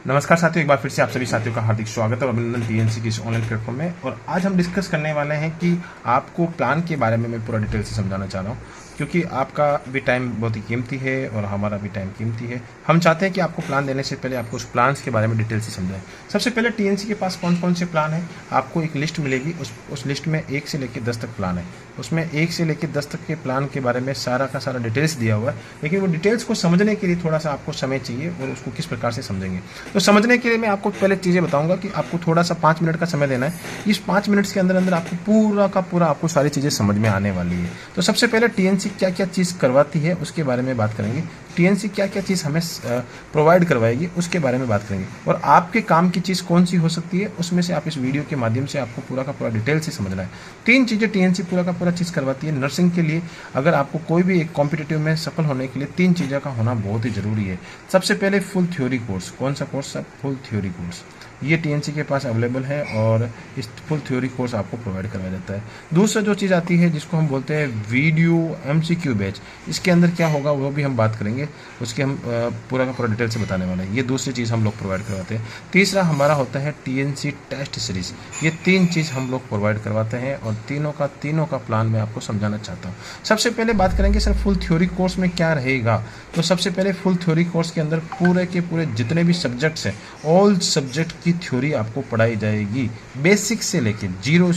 नमस्कार साथियों, एक बार फिर से आप सभी साथियों का हार्दिक स्वागत है और अभिनंदन टीएनसी की इस ऑनलाइन प्लेटफॉर्म में। और आज हम डिस्कस करने वाले हैं कि आपको प्लान के बारे में मैं पूरा डिटेल से समझाना चाह रहा हूँ, क्योंकि आपका भी टाइम बहुत ही कीमती है और हमारा भी टाइम कीमती है। हम चाहते हैं कि आपको प्लान देने से पहले आपको उस प्लान्स के बारे में डिटेल से समझाएं। सबसे पहले टीएनसी के पास कौन कौन से प्लान है, आपको एक लिस्ट मिलेगी। उस लिस्ट में 1 से लेकर 10 तक प्लान है। उसमें 1 से लेकर 10 तक के प्लान के बारे में सारा का सारा डिटेल्स दिया हुआ है, लेकिन वो डिटेल्स को समझने के लिए थोड़ा सा आपको समय चाहिए और उसको किस प्रकार से समझेंगे। तो समझने के लिए मैं आपको पहले चीज़ें बताऊंगा कि आपको थोड़ा सा 5 मिनट का समय देना है। इस 5 मिनट्स के अंदर अंदर आपको पूरा का पूरा आपको सारी चीज़ें समझ में आने वाली है। तो सबसे पहले टीएनसी क्या क्या चीज़ करवाती है उसके बारे में बात करेंगे। टीएनसी क्या क्या चीज़ हमें प्रोवाइड करवाएगी उसके बारे में बात करेंगे, और आपके काम की चीज़ कौन सी हो सकती है उसमें से आप इस वीडियो के माध्यम से आपको पूरा का पूरा डिटेल से समझना है। 3 चीज़ें टीएनसी पूरा का पूरा चीज़ करवाती है नर्सिंग के लिए। अगर आपको कोई भी एक कॉम्पिटिटिव में सफल होने के लिए 3 चीज़ों का होना बहुत ही जरूरी है। सबसे पहले फुल थ्योरी कोर्स। कौन सा कोर्स? Full theory course. ये टीएनसी के पास अवेलेबल है और इस फुल थ्योरी कोर्स आपको प्रोवाइड करवाया जाता है। दूसरा जो चीज़ आती है जिसको हम बोलते हैं वीडियो एमसीक्यू बैच, इसके अंदर क्या होगा वो भी हम बात करेंगे, उसके हम पूरा का पूरा डिटेल से बताने वाले हैं। ये दूसरी चीज़ हम लोग प्रोवाइड करवाते हैं। तीसरा हमारा होता है टीएनसी टेस्ट सीरीज। ये 3 चीज़ हम लोग प्रोवाइड करवाते हैं और तीनों का प्लान मैं आपको समझाना चाहता हूँ। सबसे पहले बात करेंगे सर फुल थ्योरी कोर्स में क्या रहेगा। तो सबसे पहले फुल थ्योरी कोर्स के अंदर पूरे के पूरे जितने भी सब्जेक्ट्स हैं, ऑल सब्जेक्ट की थ्योरी आपको पढ़ाई जाएगी। बेसिक से लेके जीरो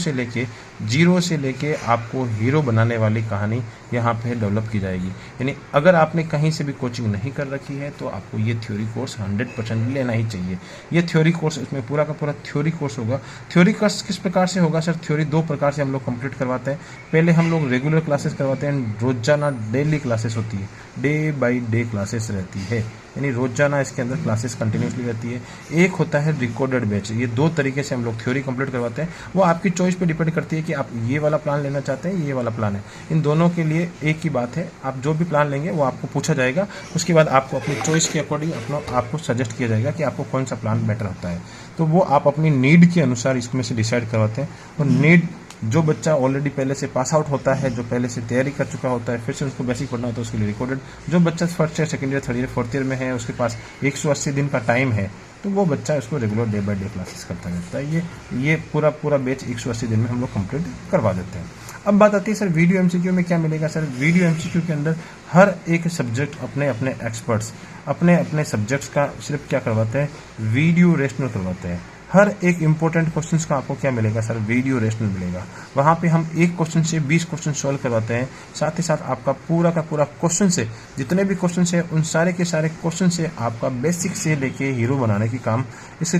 से लेके आपको हीरो बनाने वाली कहानी यहाँ पे डेवलप की जाएगी। यानी अगर आपने कहीं से भी कोचिंग नहीं कर रखी है तो आपको ये थ्योरी कोर्स 100% लेना ही चाहिए। ये थ्योरी कोर्स, इसमें पूरा का पूरा थ्योरी कोर्स होगा। थ्योरी कोर्स किस प्रकार से होगा सर? थ्योरी 2 प्रकार से हम लोग कंप्लीट करवाते हैं। पहले हम लोग रेगुलर क्लासेस करवाते हैं, रोजाना डेली क्लासेस होती है, डे बाई डे क्लासेस रहती है, यानी रोजाना इसके अंदर क्लासेस कंटिन्यूसली रहती है। एक होता है रिकॉर्डेड बैच। ये 2 तरीके से हम लोग थ्योरी कंप्लीट करवाते हैं। वो आपकी चॉइस पे डिपेंड करती है कि आप ये वाला प्लान लेना चाहते हैं, ये वाला प्लान है। इन दोनों के लिए एक ही बात है, आप जो भी प्लान लेंगे वो आपको पूछा जाएगा। उसके बाद आपको अपनी चॉइस के अकॉर्डिंग आपको सजेस्ट किया जाएगा कि आपको कौन सा प्लान बेटर होता है। तो वो आप अपनी नीड के अनुसार इसमें से डिसाइड करवाते हैं। और नीड, जो बच्चा ऑलरेडी पहले से पास आउट होता है, जो पहले से तैयारी कर चुका होता है, फिर से उसको बेसिक पढ़ना होता है, उसके लिए रिकॉर्डेड। जो बच्चा first year, second year, third year, fourth year में है, उसके पास 180 दिन का टाइम है, तो वो बच्चा इसको regular day by day classes करता रहता है। ये पूरा बैच 180 दिन में हम लोग कंप्लीट करवा देते हैं। अब बात आती है सर वीडियो एमसीक्यू में क्या मिलेगा। सर वीडियो एमसीक्यू के अंदर हर एक सब्जेक्ट अपने अपने एक्सपर्ट्स अपने अपने सब्जेक्ट्स का सिर्फ क्या करवाते हैं, वीडियो रेशनल करवाते हैं। हर एक इंपॉर्टेंट क्वेश्चंस का आपको क्या मिलेगा सर? वीडियो रेशनल मिलेगा। वहाँ पे हम एक क्वेश्चन से 20 क्वेश्चन सॉल्व करवाते हैं। साथ ही साथ आपका पूरा का पूरा क्वेश्चन से, जितने भी क्वेश्चन है उन सारे के सारे क्वेश्चन से आपका बेसिक से लेके हीरो बनाने की काम इस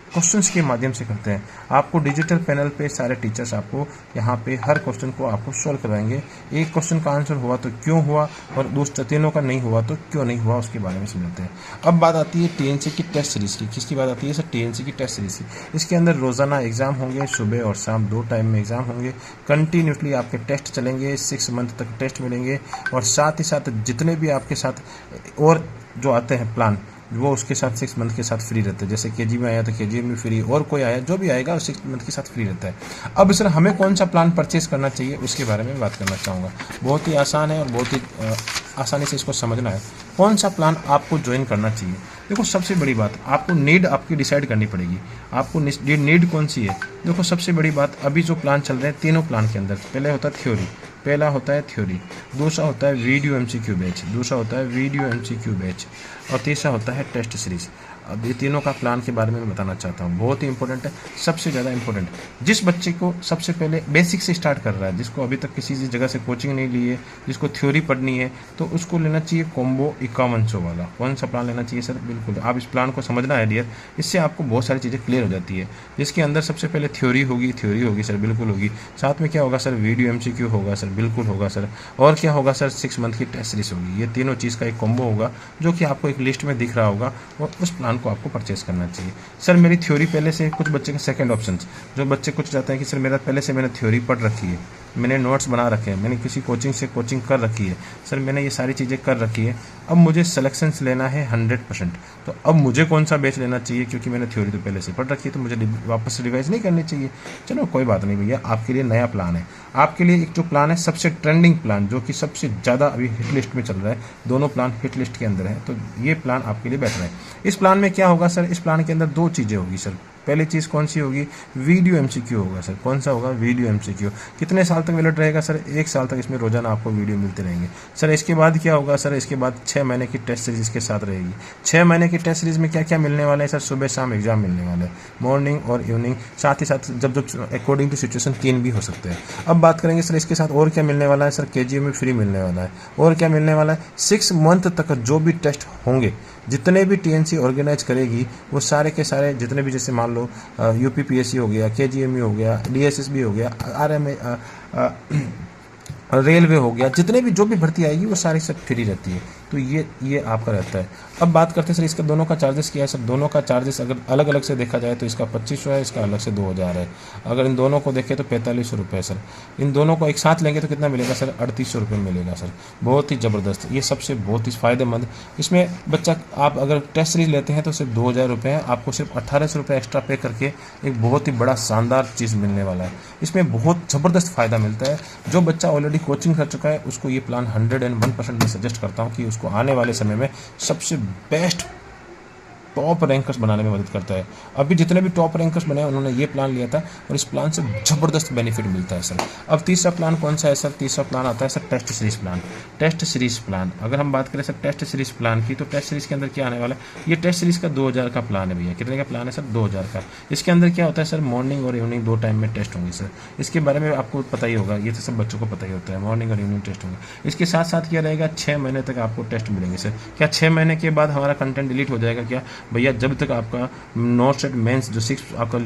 क्वेश्चंस के माध्यम से करते हैं। आपको डिजिटल पैनल पे सारे टीचर्स आपको यहाँ पे हर क्वेश्चन को आपको सॉल्व कराएंगे। एक क्वेश्चन का आंसर हुआ तो क्यों हुआ, और तीनों का नहीं हुआ तो क्यों नहीं हुआ, उसके बारे में समझते हैं। अब बात आती है टीएनसी की टेस्ट सीरीज की। किसकी बात आती है सर? टीएनसी की टेस्ट सीरीज की। इसके अंदर रोजाना एग्जाम होंगे, सुबह और शाम 2 टाइम में एग्जाम होंगे। कंटिन्यूसली आपके टेस्ट चलेंगे, 6 मंथ तक टेस्ट मिलेंगे। और साथ ही साथ जितने भी आपके साथ और जो आते हैं प्लान, वो उसके साथ 6 मंथ के साथ फ्री रहता है। जैसे केजी में आया तो केजी में फ्री, और कोई आया जो भी आएगा 6 मंथ के साथ फ्री रहता है। अब सर हमें कौन सा प्लान परचेज करना चाहिए उसके बारे में बात करना चाहूँगा। बहुत ही आसान है और बहुत ही आसानी से इसको समझना है। कौन सा प्लान आपको ज्वाइन करना चाहिए? देखो सबसे बड़ी बात, आपको नीड आपकी डिसाइड करनी पड़ेगी। आपको नीड कौन सी है? देखो सबसे बड़ी बात, अभी जो प्लान चल रहे हैं तीनों प्लान के अंदर, पहला होता है थ्योरी, दूसरा होता है वीडियो एमसीक्यू बैच, और तीसरा होता है टेस्ट सीरीज। अब ये तीनों का प्लान के बारे में मैं बताना चाहता हूँ। बहुत ही इंपॉर्टेंट है, सबसे ज़्यादा इंपॉर्टेंट। जिस बच्चे को सबसे पहले बेसिक से स्टार्ट कर रहा है, जिसको अभी तक किसी जगह से कोचिंग नहीं ली है, जिसको थ्योरी पढ़नी है, तो उसको लेना चाहिए कॉम्बो 5100 वाला। कौन सा प्लान लेना चाहिए सर? बिल्कुल आप इस प्लान को समझना है डियर, इससे आपको बहुत सारी चीज़ें क्लियर हो जाती है। जिसके अंदर सबसे पहले थ्योरी होगी सर, बिल्कुल होगी। साथ में क्या होगा सर? वीडियो एमसीक्यू होगा सर, बिल्कुल होगा सर। और क्या होगा सर? 6 मंथ की टेस्ट सीरीज होगी। ये तीनों चीज़ का एक कॉम्बो होगा जो कि आपको एक लिस्ट में दिख रहा होगा, और उस प्लान को आपको परचेस करना चाहिए। सर मेरी थ्योरी पहले से, कुछ बच्चे के सेकंड ऑप्शन, जो बच्चे कुछ चाहते हैं कि सर मेरा पहले से मैंने थ्योरी पढ़ रखी है, मैंने नोट्स बना रखे हैं, मैंने किसी कोचिंग से कोचिंग कर रखी है, सर मैंने ये सारी चीज़ें कर रखी है, अब मुझे सिलेक्शंस लेना है 100%। तो अब मुझे कौन सा बैच लेना चाहिए, क्योंकि मैंने थ्योरी तो पहले से पढ़ रखी है, तो मुझे वापस से रिवाइज नहीं करनी चाहिए। चलो कोई बात नहीं भैया, आपके लिए नया प्लान है। आपके लिए एक जो प्लान है सबसे ट्रेंडिंग प्लान, जो कि सबसे ज़्यादा अभी हिट लिस्ट में चल रहा है, दोनों प्लान हिट लिस्ट के अंदर है, तो ये प्लान आपके लिए बेटर है। इस प्लान में क्या होगा सर, इस प्लान के अंदर दो चीज़ें होगी सर। पहली चीज़ कौन सी होगी, वीडियो एमसीक्यू होगा सर। कौन सा होगा, वीडियो एमसीक्यू। कितने साल तक वैलिड रहेगा सर, 1 साल तक इसमें रोजाना आपको वीडियो मिलते रहेंगे सर। इसके बाद क्या होगा सर, इसके बाद 6 महीने की टेस्ट सीरीज के साथ रहेगी। 6 महीने की टेस्ट सीरीज में क्या क्या मिलने वाला है सर, सुबह शाम एग्जाम मिलने वाला है, मॉर्निंग और इवनिंग, साथ ही साथ जब अकॉर्डिंग टू सिचुएशन 3 भी हो सकते हैं। अब बात करेंगे सर इसके साथ और क्या मिलने वाला है सर, केजीएम में फ्री मिलने वाला है। और क्या मिलने वाला है, 6 मंथ तक जो भी टेस्ट होंगे, जितने भी टीएनसी ऑर्गेनाइज करेगी, वो सारे के सारे जितने भी, जैसे मान लो यूपीपीएससी हो गया, केजीएमयू हो गया, डीएसएसबी हो गया, आरएमए, रेलवे हो गया, जितने भी जो भी भर्ती आएगी वो सारी सब फ्री रहती है। तो ये आपका रहता है। अब बात करते हैं सर इसका दोनों का चार्जेस क्या है सर। दोनों का चार्जेस अगर अलग अलग से देखा जाए तो इसका 2500 है, इसका अलग से 2000 है। अगर इन दोनों को देखें तो 4500 रुपये सर। इन दोनों को एक साथ लेंगे तो कितना मिलेगा सर, 3800 रुपये मिलेगा सर। बहुत ही ज़बरदस्त, ये सबसे बहुत ही फ़ायदेमंद। इसमें बच्चा आप अगर टेस्ट सीरीज लेते हैं तो सिर्फ 2000 रुपये है, आपको सिर्फ 1800 रुपये एक्स्ट्रा पे करके एक बहुत ही बड़ा शानदार चीज़ मिलने वाला है। इसमें बहुत ज़बरदस्त फ़ायदा मिलता है। जो बच्चा ऑलरेडी कोचिंग कर चुका है उसको ये प्लान 101% मैं सजेस्ट करता हूँ कि उसको आने वाले समय में सबसे बेस्ट टॉप रैंकर्स बनाने में मदद करता है। अभी जितने भी टॉप रैंकर्स बने हैं उन्होंने ये प्लान लिया था और इस प्लान से ज़बरदस्त बेनिफिट मिलता है सर। अब तीसरा प्लान कौन सा है सर, तीसरा प्लान आता है sir test series plan. Test series plan अगर हम बात करें सर टेस्ट सीरीज प्लान की, तो टेस्ट सीरीज के अंदर क्या आने वाला है, ये टेस्ट सीरीज का 2000 का प्लान है भैया। कितने का प्लान है सर, 2000 का। इसके अंदर क्या होता है सर, मॉर्निंग और इवनिंग 2 टाइम में टेस्ट होंगे सर। इसके बारे में आपको पता ही होगा, ये तो सब बच्चों को पता ही होता है, मॉर्निंग और इवनिंग टेस्ट होंगे। इसके साथ साथ क्या रहेगा, 6 महीने तक आपको टेस्ट मिलेंगे सर। क्या 6 महीने के बाद हमारा कंटेंट डिलीट हो जाएगा क्या भैया? जब तक आपका नॉट सेट मेंस जो 6 आपका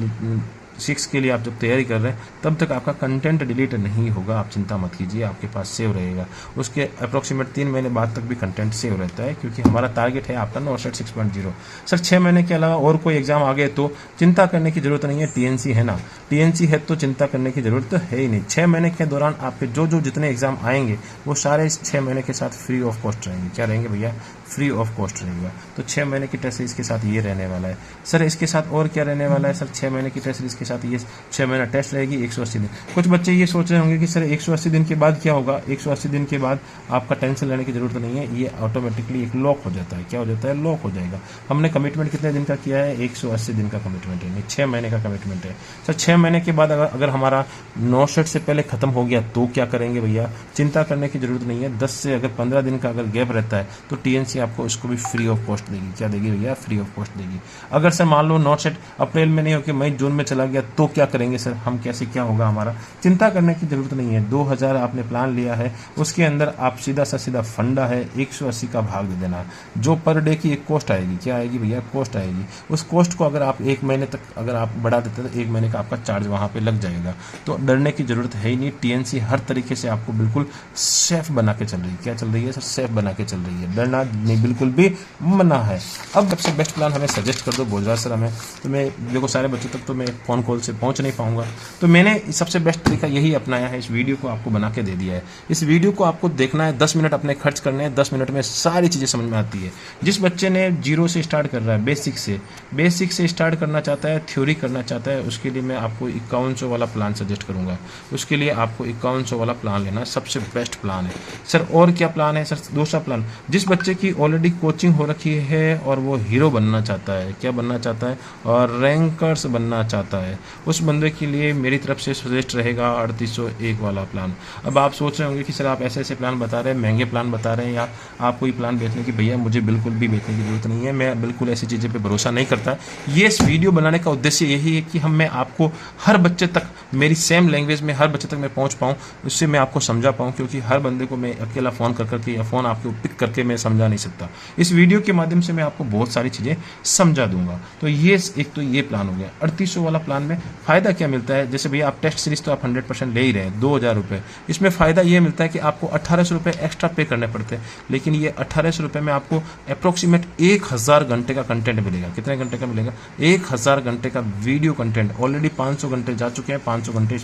6 के लिए आप जब तैयारी कर रहे हैं तब तक आपका कंटेंट डिलीट नहीं होगा, आप चिंता मत कीजिए, आपके पास सेव रहेगा। उसके अप्रोक्सीमेट 3 महीने बाद तक भी कंटेंट सेव रहता है, क्योंकि हमारा टारगेट है आपका नॉट सेट 6.0। सर 6 महीने के अलावा और कोई एग्जाम आ गए तो चिंता करने की जरूरत नहीं है, टीएनसी है ना, टीएनसी है तो चिंता करने की जरूरत तो है ही नहीं। 6 महीने के दौरान आपके जो जितने एग्जाम आएंगे वो सारे इस 6 महीने के साथ फ्री ऑफ कॉस्ट रहेंगे। क्या रहेंगे भैया, फ्री ऑफ कॉस्ट रहेगा। तो 6 महीने की टेस्ट सीरीज के साथ ये रहने वाला है सर। इसके साथ और क्या रहने वाला है सर, 6 महीने की टेस्ट सीरीज के साथ ये 6 महीना टेस्ट रहेगी, 180 दिन। कुछ बच्चे ये सोच रहे होंगे कि सर 180 दिन के बाद क्या होगा, 180 दिन के बाद आपका टेंशन लेने की जरूरत नहीं है, ये ऑटोमेटिकली एक लॉक हो जाता है। क्या हो जाता है, लॉक हो जाएगा। हमने कमिटमेंट कितने दिन का किया है, 180 दिन का कमिटमेंट है, 6 महीने का कमिटमेंट है सर। 6 महीने के बाद अगर हमारा 9 सेट से पहले खत्म हो गया तो क्या करेंगे भैया, चिंता करने की जरूरत नहीं है। 10 से अगर 15 दिन का अगर गैप रहता है तो टीएनसी आपको इसको भी फ्री ऑफ कॉस्ट देगी। क्या देगी भैया, फ्री ऑफ कॉस्ट देगी। अगर सर मान लो नॉट सेट अप्रैल में नहीं होकर मई जून में चला गया तो क्या करेंगे सर, हम कैसे क्या होगा हमारा, चिंता करने की जरूरत नहीं है। 2000 आपने प्लान लिया है, उसके अंदर आप सीधा फंडा है 180 का भाग दे देना, जो पर डे की एक कॉस्ट आएगी। क्या आएगी भैया, कॉस्ट आएगी। उस कॉस्ट को अगर आप 1 महीने तक अगर आप बढ़ा देते तो 1 महीने का आपका चार्ज वहां पे लग जाएगा। तो डरने की जरूरत है ही नहीं। टीएनसी हर तरीके से आपको बिल्कुल सेफ बना के चल रही है। क्या चल रही है सर, सेफ बना के चल रही है, डरना नहीं बिल्कुल भी मना है। अब सबसे बेस्ट प्लान हमें सजेस्ट कर दो, बोल रहा सर हमें, तो मैं देखो सारे बच्चों तक तो मैं फोन कॉल से पहुंच नहीं पाऊंगा, तो मैंने सबसे बेस्ट तरीका यही अपनाया है। इस वीडियो को आपको बना के दे दिया है। इस वीडियो को आपको देखना है, 10 मिनट अपने खर्च करने हैं, 10 मिनट में सारी चीज़ें समझ में आती है। जिस बच्चे ने 0 से स्टार्ट कर रहा है, बेसिक से स्टार्ट करना चाहता है, थ्योरी करना चाहता है, उसके लिए मैं आपको 5100 वाला प्लान सजेस्ट करूंगा। उसके लिए आपको 5100 वाला प्लान लेना सबसे बेस्ट प्लान है सर। और क्या प्लान है सर, दूसरा प्लान, जिस बच्चे की ऑलरेडी कोचिंग हो रखी है और वो हीरो बनना चाहता है, क्या बनना चाहता है, और रैंकर्स बनना चाहता है, उस बंदे के लिए मेरी तरफ से सजेस्ट रहेगा 3801 वाला प्लान। अब आप सोच रहे होंगे कि सर आप ऐसे प्लान बता रहे हैं, महंगे प्लान बता रहे हैं, या आप कोई प्लान बेचने की, भैया मुझे बिल्कुल भी बेचने की जरूरत नहीं है, मैं बिल्कुल ऐसी चीज़ें पे भरोसा नहीं करता। ये इस वीडियो बनाने का उद्देश्य यही है कि मैं आपको हर बच्चे तक मेरी सेम लैंग्वेज में हर बच्चे तक मैं पहुंच पाऊँ, उससे मैं आपको समझा पाऊँ, क्योंकि हर बंदे को मैं अकेला फ़ोन करके या फ़ोन आपको पिक करके मैं समझा नहीं सकता। इस वीडियो के माध्यम से मैं आपको बहुत सारी चीज़ें समझा दूंगा। तो ये एक तो ये प्लान हो गया। 3800 वाला प्लान में फ़ायदा क्या मिलता है, जैसे भैया आप टेस्ट सीरीज तो आप 100% ले ही रहे हैं, 2000 रुपये। इसमें फ़ायदा ये मिलता है कि आपको 1800 रुपये एक्स्ट्रा पे करने पड़ते हैं, लेकिन ये 1800 रुपये में आपको अप्रोक्सीमेट 1000 घंटे का कंटेंट मिलेगा। कितने घंटे का मिलेगा? 1000 घंटे का वीडियो कंटेंट। ऑलरेडी 500 घंटे जा चुके हैं, 500 घंटे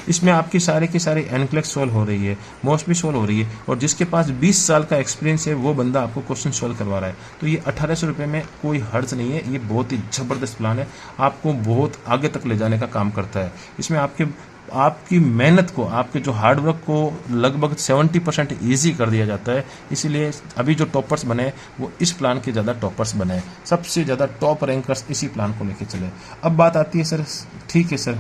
इसमें आपकी सारे की सारी एनक्लेक्स सोल्व हो रही है, मोस्ट भी सोल्व हो रही है, और जिसके पास 20 साल का एक्सपीरियंस है वो बंदा आपको क्वेश्चन सोल्व करवा रहा है। तो ये 1800 रुपये में कोई हर्ज नहीं है, ये बहुत ही ज़बरदस्त प्लान है, आपको बहुत आगे तक ले जाने का काम करता है। इसमें आपकी मेहनत को, आपके जो हार्डवर्क को लगभग 70% ईजी कर दिया जाता है। इसीलिए अभी जो टॉपर्स बने वो इस प्लान के ज़्यादा टॉपर्स बने, सबसे ज़्यादा टॉप रैंकर्स इसी प्लान को लेके चले। अब बात आती है सर, ठीक है सर,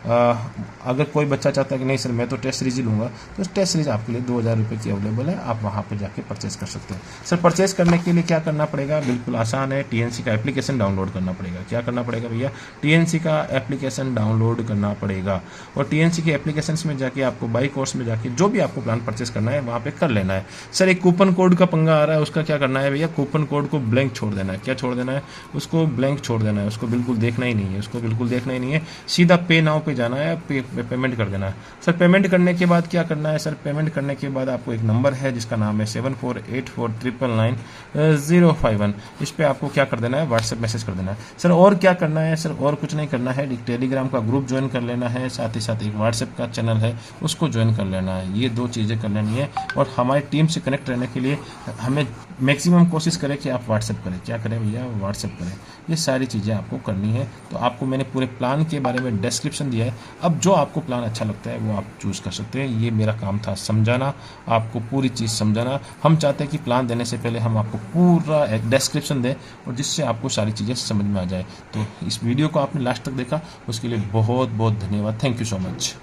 अगर कोई बच्चा चाहता है कि नहीं सर मैं तो टेस्ट सीरीज ही लूँगा, तो टेस्ट सीरीज आपके लिए 2000 रुपये की अवेलेबल है, आप वहाँ पर जाके परचेस कर सकते हैं। सर परचेस करने के लिए क्या करना पड़ेगा? बिल्कुल आसान है, टीएनसी का एप्लीकेशन डाउनलोड करना पड़ेगा। क्या करना पड़ेगा भैया? टीएनसी का एप्लीकेशन डाउनलोड करना पड़ेगा, और टीएनसी के एप्लीकेशन में जाके आपको बाई कोर्स में जाके जो भी आपको प्लान परचेस करना है वहाँ पर कर लेना है। सर एक कूपन कोड का पंगा आ रहा है, उसका क्या करना है भैया? कूपन कोड को ब्लैंक छोड़ देना है। क्या छोड़ देना है? उसको ब्लैंक छोड़ देना है, उसको बिल्कुल देखना ही नहीं है, उसको बिल्कुल देखना ही नहीं है। सीधा पे नाउ पे जाना है, पेमेंट कर देना है। सर पेमेंट करने के बाद क्या करना है? सर पेमेंट करने के बाद आपको एक नंबर है जिसका नाम है 7484999051, इस पे आपको क्या कर देना है? व्हाट्सएप मैसेज कर देना है। सर और क्या करना है? सर और कुछ नहीं करना है, टेलीग्राम का ग्रुप ज्वाइन कर लेना है, साथ ही साथ एक व्हाट्सएप का चैनल है उसको ज्वाइन कर लेना है। ये 2 चीज़ें कर लेनी है, और हमारी टीम से कनेक्ट रहने के लिए हमें मैक्सिमम कोशिश करें कि आप व्हाट्सएप करें। क्या करें भैया? व्हाट्सएप करें। ये सारी चीज़ें आपको करनी है। तो आपको मैंने पूरे प्लान के बारे में डिस्क्रिप्शन दिया है, अब जो आपको प्लान अच्छा लगता है वो आप चूज़ कर सकते हैं। ये मेरा काम था समझाना, आपको पूरी चीज़ समझाना। हम चाहते हैं कि प्लान देने से पहले हम आपको पूरा एक डिस्क्रिप्शन दें, और जिससे आपको सारी चीज़ें समझ में आ जाए। तो इस वीडियो को आपने लास्ट तक देखा, उसके लिए बहुत बहुत धन्यवाद। Thank you so much.